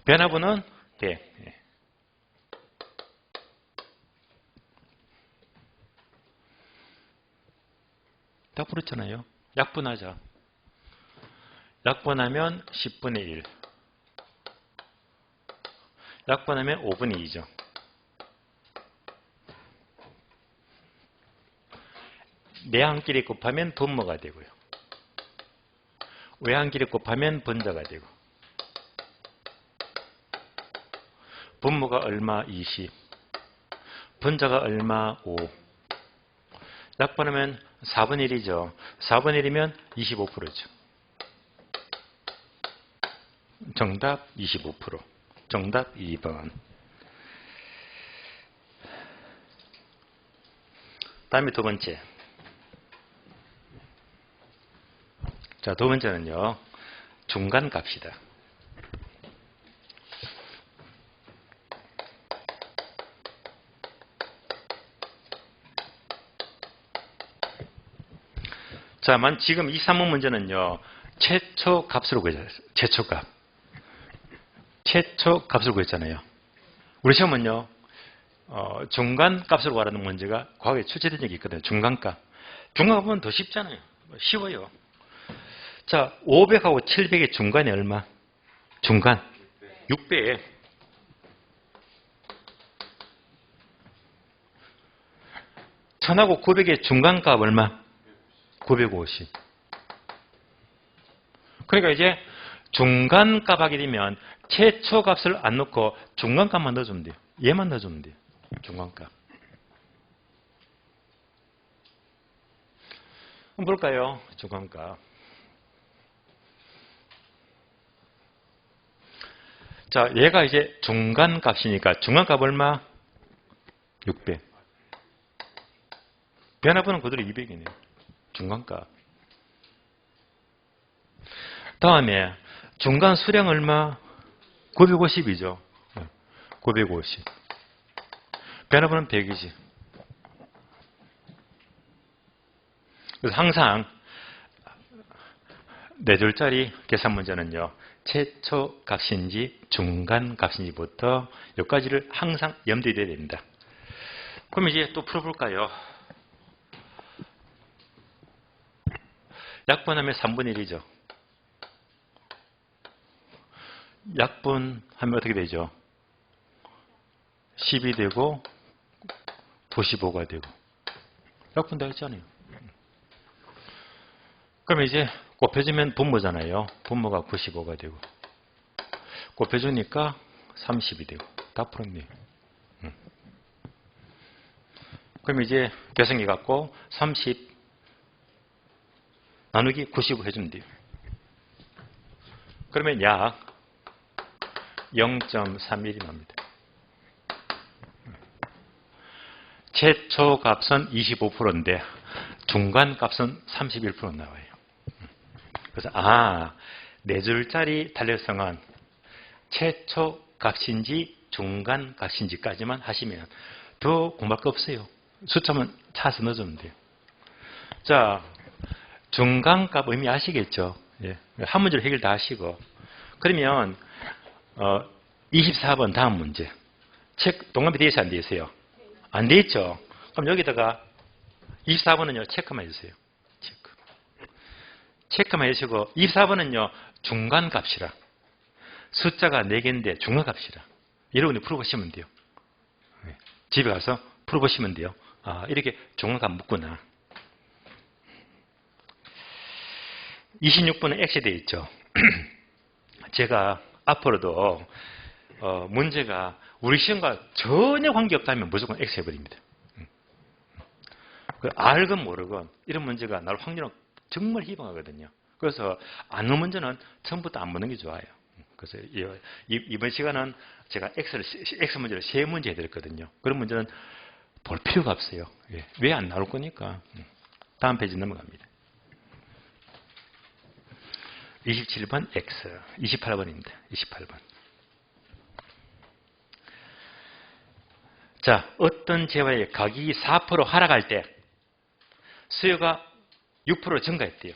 변화분은 100. 딱 풀었잖아요. 약분하자. 약분하면 10분의 1. 약분하면 5분의 2죠. 내항끼리 곱하면 분모가 되고요. 외항끼리 곱하면 분자가 되고. 분모가 얼마? 20. 분자가 얼마? 5. 약분하면 4분의 1이죠. 4분의 1이면 25%죠. 정답 25%. 정답 2번. 다음에 두 번째. 자, 두 번째는요. 중간값이다. 자, 지금 이 3번 문제는요. 최초 값으로 구했잖아요. 최초값. 최초 값으로 구했잖아요. 우리 시험은요. 중간값으로 구하라는 문제가 과거에 출제된 적이 있거든요. 중간값. 중간값은 더 쉽잖아요. 쉬워요. 자, 500하고 700의 중간이 얼마? 중간. 6배. 1000하고 900의 중간값 얼마? 950. 그러니까 이제 중간값 하게 되면 최초 값을 안 넣고 중간값만 넣어주면 돼요. 얘만 넣어주면 돼요. 중간값. 한번 볼까요? 중간값. 자, 얘가 이제 중간값이니까 중간값 얼마? 600. 변화번호는 그대로 200이네요. 중간값. 다음에 중간 수량 얼마? 950이죠. 950. 변화번호는 100이지. 그래서 항상 4줄짜리 계산 문제는요. 최초 값인지 중간 값인지부터 여기까지를 항상 염두에 둬야 됩니다. 그럼 이제 또 풀어볼까요? 약분하면 3분의 1이죠. 약분하면 어떻게 되죠? 10이 되고 95가 되고 약분 다 했잖아요. 그럼 이제 곱해주면 분모잖아요. 분모가 95가 되고 곱해주니까 30이 되고 다 풀었네요. 그럼 이제 계산기 갖고 30 나누기 95 해주면 돼요. 그러면 약 0.31이 납니다. 최초 값은 25%인데 중간 값은 31% 나와요. 그래서 4줄짜리 탄력성은 최초 값인지 중간 값인지까지만 하시면 더 공부할 거 없어요. 숫자만 찾아서 넣어주면 돼요. 자, 중간값 의미 아시겠죠? 예. 한 문제로 해결 다 하시고. 그러면 24번 다음 문제. 동그라미 되어 있어요? 안 되어 있어요? 안 되어 있죠? 그럼 여기다가 24번은요. 체크만 해주세요. 체크. 체크만 해주시고 24번은요. 중간값이라. 숫자가 4개인데 중간값이라. 여러분이 풀어보시면 돼요. 네. 집에 가서 풀어보시면 돼요. 이렇게 중간값 묻구나. 26번은 X 되어 있죠. 제가 앞으로도 문제가 우리 시험과 전혀 관계없다면 무조건 X 해버립니다. 알건 모르건 이런 문제가 나올 확률은 정말 희박하거든요. 그래서 안 넣은 문제는 처음부터 안 묻는 게 좋아요. 그래서 이번 시간은 제가 X 문제를 3문제 해드렸거든요. 그런 문제는 볼 필요가 없어요. 왜 안 나올 거니까. 다음 페이지 넘어갑니다. 27번 X, 28번입니다. 28번. 자, 어떤 재화의 가격이 4% 하락할 때 수요가 6% 증가했대요.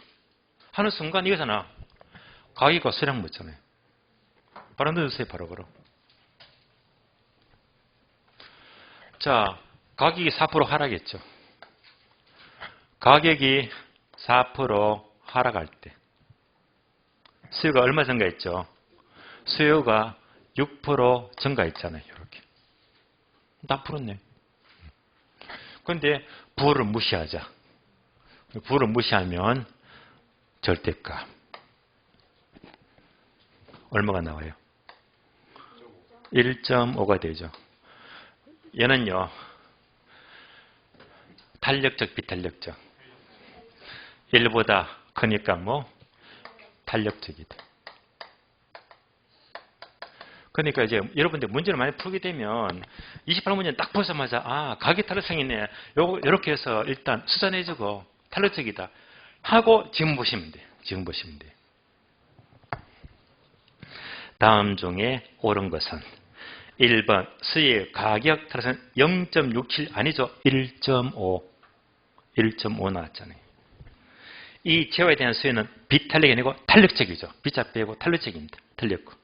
하는 순간 이거잖아. 가격과 수량 묻잖아요. 바로 넣어주세요. 바로. 자, 가격이 4% 하락했죠. 가격이 4% 하락할 때 수요가 얼마 증가했죠? 수요가 6% 증가했잖아요. 이렇게. 다 풀었네. 그런데 부를 무시하자. 부를 무시하면 절대값. 얼마가 나와요? 1.5가 되죠. 얘는요. 탄력적, 비탄력적. 1보다 크니까 탄력적이다. 그러니까 이제 여러분들 문제를 많이 풀게 되면 28문제는 딱 보자마자 가격 탄력성이네. 요렇게 해서 일단 숫자 내주고 탄력적이다. 하고 지금 보시면 돼요. 지금 보시면 돼요. 다음 중에 옳은 것은 1번 수의 가격 타락은 0.67 아니죠. 1.5 나왔잖아요. 이 재화에 대한 수혜는 비탄력이 아니고 탄력적이죠. 비자 빼고 탄력적입니다. 틀렸고.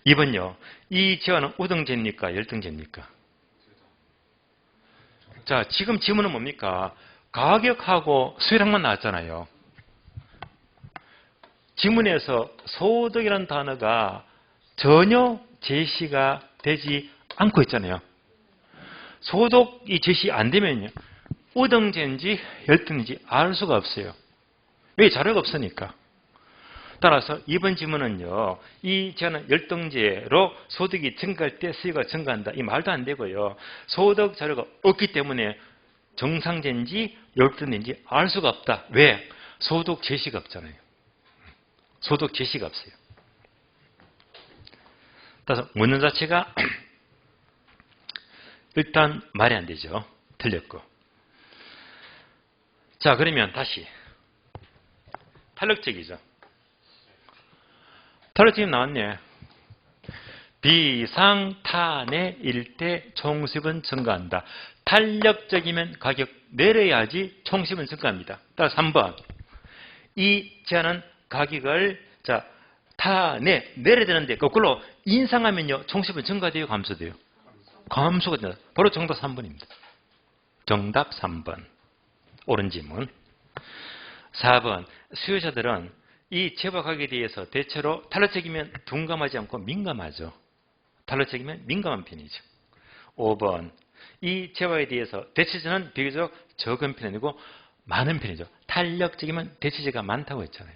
2번요. 이 재화는 우등제입니까? 열등제입니까? 자, 지금 지문은 뭡니까? 가격하고 수혜량만 나왔잖아요. 지문에서 소득이라는 단어가 전혀 제시가 되지 않고 있잖아요. 소득이 제시 안 되면요. 우등제인지 열등인지 알 수가 없어요. 왜? 자료가 없으니까. 따라서 이번 지문은요. 이 제한은 열등제로 소득이 증가할 때 수요가 증가한다. 이 말도 안 되고요. 소득 자료가 없기 때문에 정상제인지 열등인지 알 수가 없다. 왜? 소득 제시가 없잖아요. 소득 제시가 없어요. 따라서 묻는 자체가 일단 말이 안 되죠. 틀렸고. 자, 그러면 다시 탄력적이죠. 탄력적이 나왔네. 비상탄해일 때 총수입은 증가한다. 탄력적이면 가격 내려야지 총수입은 증가합니다. 따라서 3번. 이 제한은 가격을 내려야 되는데 거꾸로 인상하면요. 총수입은 증가돼요? 감소돼요? 감소가 된다. 바로 정답 3번입니다. 정답 3번. 옳은 지문. 4번. 수요자들은 이 재화 가격에 대해서 대체로 탄력적이면 둔감하지 않고 민감하죠. 탄력적이면 민감한 편이죠. 5번. 이 재화에 대해서 대체제는 비교적 적은 편이 아니고 많은 편이죠. 탄력적이면 대체제가 많다고 했잖아요.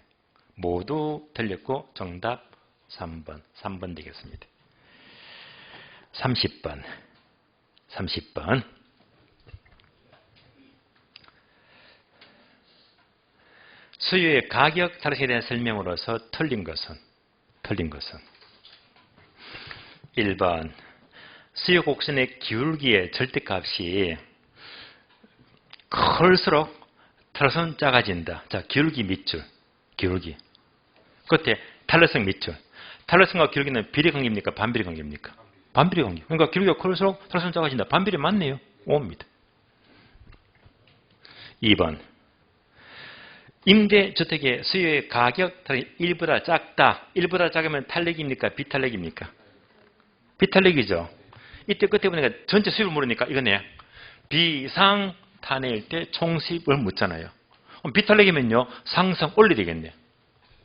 모두 틀렸고 정답 3번. 3번 되겠습니다. 30번. 수요의 가격 타락에 대한 설명으로서 틀린 것은 1번 수요 곡선의 기울기의 절대값이 클수록 탄력성은 작아진다. 자, 기울기 밑줄. 기울기. 끝에 탄력성 밑줄. 탄력성과 기울기는 비례 관계입니까? 반비례 관계입니까? 반비례 관계. 그러니까 기울기가 클수록 탄력성은 작아진다. 반비례 맞네요. 옵니다. 2번. 임대주택의 수요의 가격 타락이 1보다 작다. 1보다 작으면 탄력입니까? 비탄력입니까? 비탄력이죠. 이때 끝에 보니까 전체 수입을 물으니까 이거네. 비상탄해일 때 총수입을 묻잖아요. 그럼 비탄력이면요. 상승 올려야 되겠네.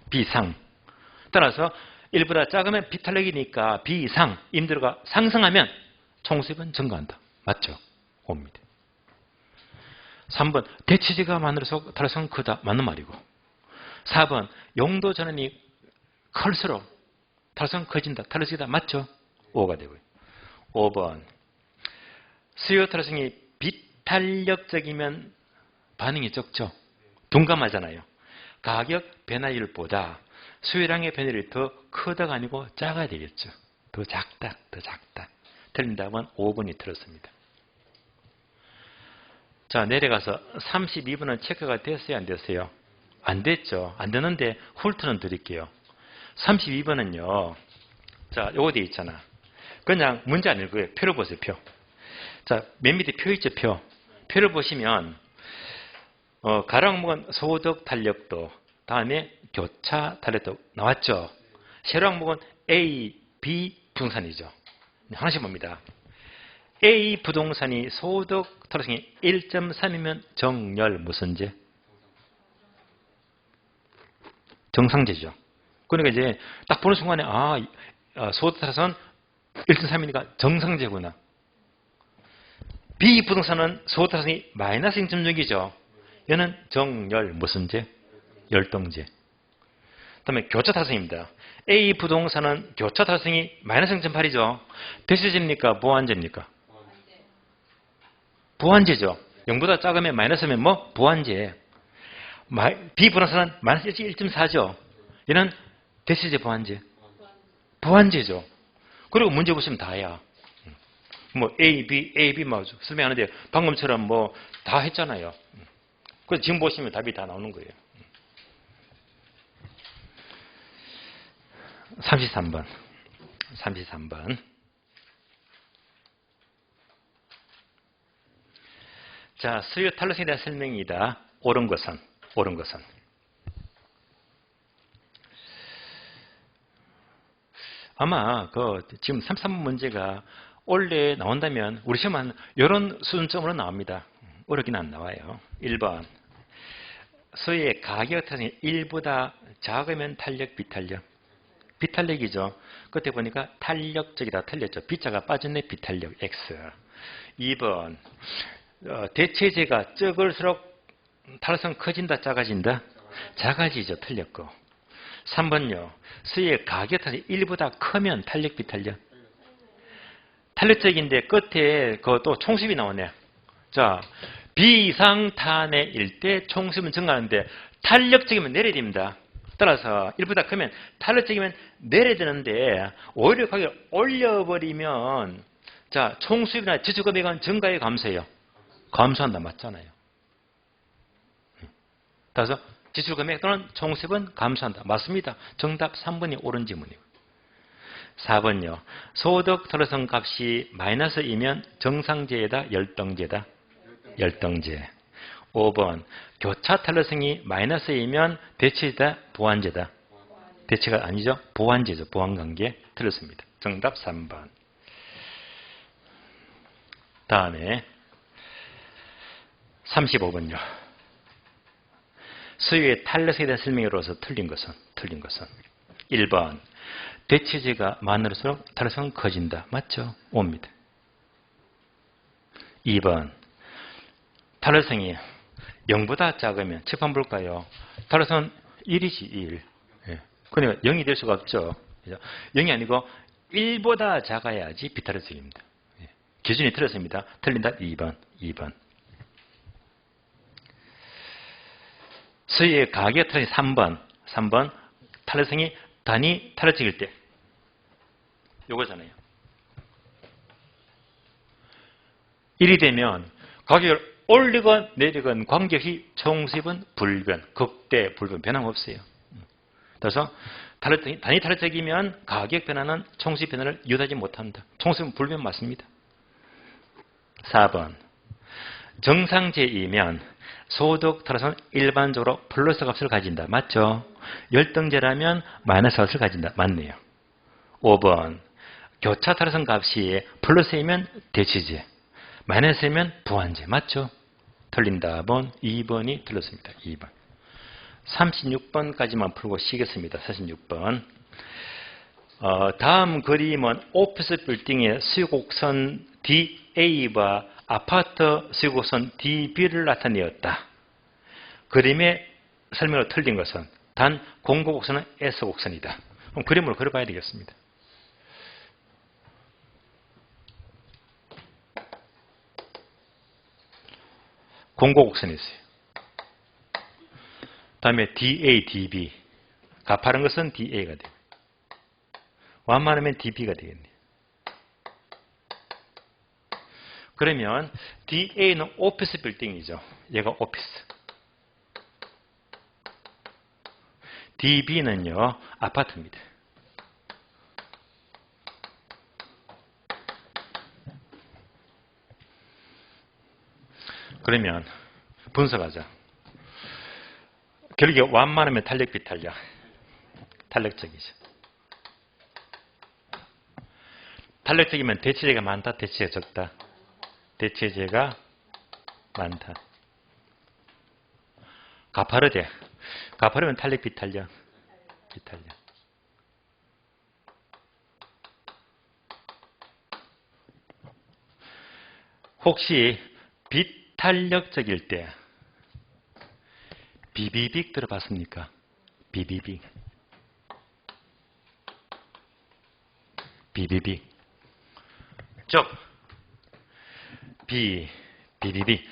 비상. 따라서 1보다 작으면 비탄력이니까 비상. 임대료가 상승하면 총수입은 증가한다. 맞죠? 옵니다. 3번 대체제가 많을수록 탄력성은 크다. 맞는 말이고. 4번 용도 전환이 클수록 탄력성은 커진다. 탄력성이다. 맞죠? 5가 되고요. 5번 수요 탄력성이 비탄력적이면 반응이 적죠. 둔감하잖아요. 가격 변화율보다 수요량의 변화율이 더 크다가 아니고 작아야 되겠죠. 더 작다. 틀린 답은 5번이 틀렸습니다. 자, 내려가서 32번은 체크가 됐어요? 안 됐어요? 안 됐죠. 안 되는데 훑어는 드릴게요. 32번은요. 자, 요거 돼 있잖아. 그냥 문제 안 읽어요. 표를 보세요. 표. 자, 맨 밑에 표 있죠. 표를 보시면 가로 항목은 소득 탄력도, 다음에 교차 탄력도 나왔죠. 세로 항목은 A, B 부동산이죠. 하나씩 봅니다. A 부동산이 소득 탄력성이 1.3이면 정렬 무슨제? 정상제죠. 그러니까 이제 딱 보는 순간에 소득 탄력성은 1.3이니까 정상제구나. B 부동산은 소득 탄력성이 마이너스 0.6이죠. 얘는 정열 무슨제? 열등제. 그다음에 교차 탄력성입니다. A 부동산은 교차 탄력성이 마이너스 0.8이죠. 대체제입니까? 보완제입니까? 보완제죠. 0보다 작으면 마이너스면 뭐? 보완제. B 부동산은 마이너스 1.4죠. 얘는 대체제 보완제. 보완제죠. 그리고 문제 보시면 다야. 뭐 A, B 막 설명하는데 방금처럼 뭐 다 했잖아요. 그래서 지금 보시면 답이 다 나오는 거예요. 33번. 33번. 자, 수요 탄력성에 대한 설명이다. 옳은 것은. 아마 지금 33번 문제가 원래 나온다면 우리 시험은 이런 수준점으로 나옵니다. 어렵긴 안 나와요. 1번. 수의 가격 특성이 1보다 작으면 탄력, 비탄력. 비탄력이죠. 그때 보니까 탄력적이다 틀렸죠. B자가 빠졌네. 비탄력 X. 2번. 대체제가 적을수록 탄력성 커진다, 작아진다? 작아지죠. 틀렸고. 3번요. 수의 가격 특성이 1보다 크면 탄력, 비탄력. 탄력적인데 끝에 또 총수입이 나오네. 자, 비상탄해일 때 총수입은 증가하는데 탄력적이면 내려야 됩니다. 따라서 1보다 크면 탄력적이면 내려야 되는데 오히려 가격을 올려버리면 자, 총수입이나 지출금액은 증가해 감소해요. 감소한다. 맞잖아요. 따라서 지출금액 또는 총수입은 감소한다. 맞습니다. 정답 3번이 옳은 지문이고. 4번요. 소득 탄력성 값이 마이너스이면 정상제다, 열등제다? 열등제. 5번. 교차 탄력성이 마이너스이면 대체제다, 보완제다? 대체가 아니죠. 보완제죠. 보완관계. 틀렸습니다. 정답 3번. 다음에 35번요. 수요의 탄력성에 대한 설명으로서 틀린 것은 1번. 대체제가 많을수록 탄력성은 커진다. 맞죠? 옵니다. 2번. 탄력성이 0보다 작으면 칠판 볼까요? 탄력성은 1이지 1. 예. 그러니까 0이 될 수가 없죠. 0이 아니고 1보다 작아야지 비탄력성입니다. 예. 기준이 틀렸습니다. 틀린다. 2번. 수의 가격 탄력성이 3번. 탄력성이 단위 탄력적일 때 요거잖아요. 1이 되면 가격을 올리건 내리건 관계없이 총수입은 불변, 극대 불변, 변함없어요. 그래서 단위 탄력적이면 가격 변화는 총수입 변화를 유도하지 못한다. 총수입은 불변 맞습니다. 4번. 정상제이면 소득 탄력성은 일반적으로 플러스 값을 가진다. 맞죠? 열등제라면 마이너스 값을 가진다. 맞네요. 5번. 교차 탄력성 값이 플러스이면 대체제, 마이너스이면 보완제. 맞죠? 틀린 답은 2번이 틀렸습니다. 2번. 36번까지만 풀고 쉬겠습니다. 46번. 다음 그림은 오피스 빌딩의 수요곡선 DA와 아파트 수요곡선 DB를 나타내었다. 그림의 설명으로 틀린 것은 단 공고곡선은 S곡선이다. 그럼 그림으로 그려봐야 되겠습니다. 공고곡선이 있어요. 다음에 DA, DB. 가파른 것은 DA가 돼요. 완만하면 DB가 되겠네요. 그러면 DA는 오피스 빌딩이죠. 얘가 오피스. DB는요, 아파트입니다. 그러면 분석하자. 결국에 완만하면 탄력, 비탄력. 탄력적이죠. 탄력적이면 대체제가 많다, 대체제가 적다. 대체제가 많다. 가파르대. 가파르면 탄력, 비탄력. 비탄력. 혹시 비탄력적일 때 비비빅 들어봤습니까? 비비빅. 비비빅. 즉 비비빅.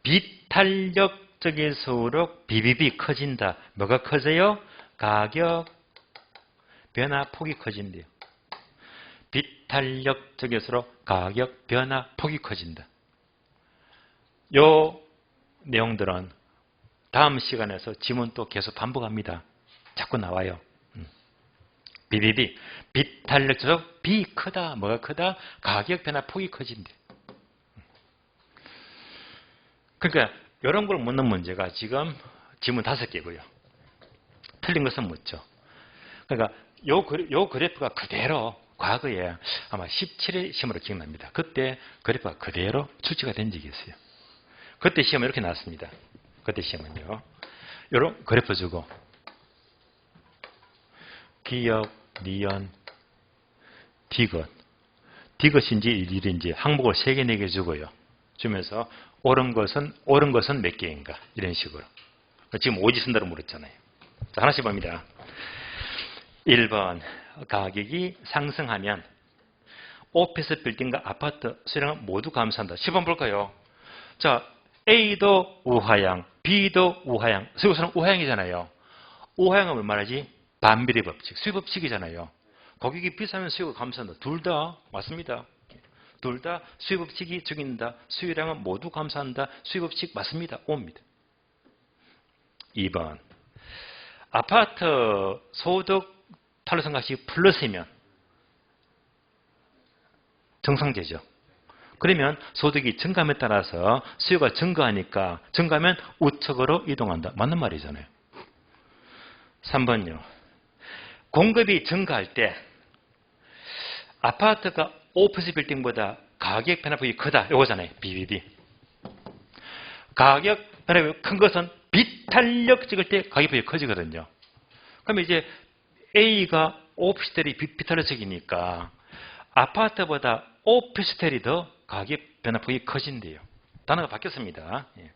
비탄력적일수록 비비빅 커진다. 뭐가 커져요? 가격 변화 폭이 커진대요. 비탄력적일수록 가격 변화 폭이 커진다. 요 내용들은 다음 시간에서 지문 또 계속 반복합니다. 자꾸 나와요. BBB. 비탄력지수록 B 크다. 뭐가 크다? 가격 변화 폭이 커진대. 그러니까 이런 걸 묻는 문제가 지금 지문 5개고요. 틀린 것은 묻죠. 그러니까 요 그래프가 그대로 과거에 아마 17회 시험으로 기억납니다. 그때 그래프가 그대로 출제가 된 적이 있어요. 그때 시험은 이렇게 나왔습니다. 그때 시험은요. 요런 그래프 주고 기역, 니은, 디귿. 디귿인지 일인지 항목을 3개, 4개 주고요. 주면서 옳은 것은 몇 개인가 이런 식으로. 지금 오지순대로 물었잖아요. 자, 하나씩 봅니다. 1번 가격이 상승하면 오피스 빌딩과 아파트 수량은 모두 감소한다. 10번 볼까요? 자, A도 우하향, B도 우하향. 수요수는 우하향이잖아요. 우하향은 뭘 말하지? 반비례 법칙, 수요 법칙이잖아요. 가격이 비싸면 수요가 감소한다. 둘 다 맞습니다. 둘 다 수요 법칙이 죽인다. 수요량은 모두 감소한다. 수요 법칙 맞습니다. 옵니다. 2번 아파트 소득 탄로상각시 플러스이면 정상제죠. 그러면 소득이 증가함에 따라서 수요가 증가하니까 증가하면 우측으로 이동한다. 맞는 말이잖아요. 3번요. 공급이 증가할 때 아파트가 오피스 빌딩보다 가격 변화폭이 크다. 이거잖아요. BBB. 가격 변화폭이 큰 것은 비탄력 찍을 때 가격폭이 커지거든요. 그러면 이제 A가 오피스텔이 비탄력적이니까 아파트보다 오피스텔이 더 가격 변화폭이 커진대요. 단어가 바뀌었습니다. 예.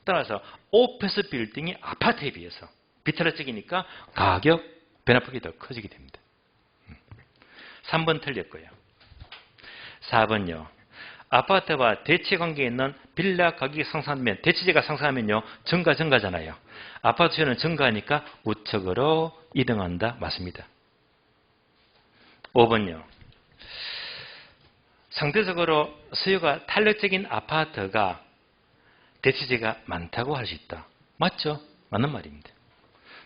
따라서 오피스 빌딩이 아파트에 비해서 비탄력적이니까 가격 변화폭이 더 커지게 됩니다. 3번 틀렸고요. 4번요. 아파트와 대치 관계에 있는 빌라 가격이 상승하면 대치재가 상승하면요. 증가잖아요. 아파트 수요는 증가하니까 우측으로 이동한다. 맞습니다. 5번요. 상대적으로 수요가 탄력적인 아파트가 대치재가 많다고 할 수 있다. 맞죠? 맞는 말입니다.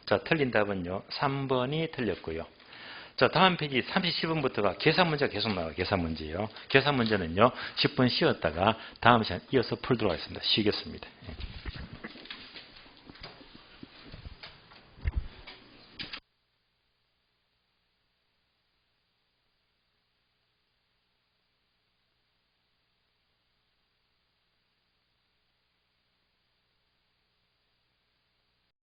자, 틀린 답은요. 3번이 틀렸고요. 자, 다음 페이지 37번부터가 계산 문제가 계속 나와요. 계산 문제요. 계산 문제는요. 10분 쉬었다가 다음 시간 이어서 풀도록 하겠습니다. 쉬겠습니다.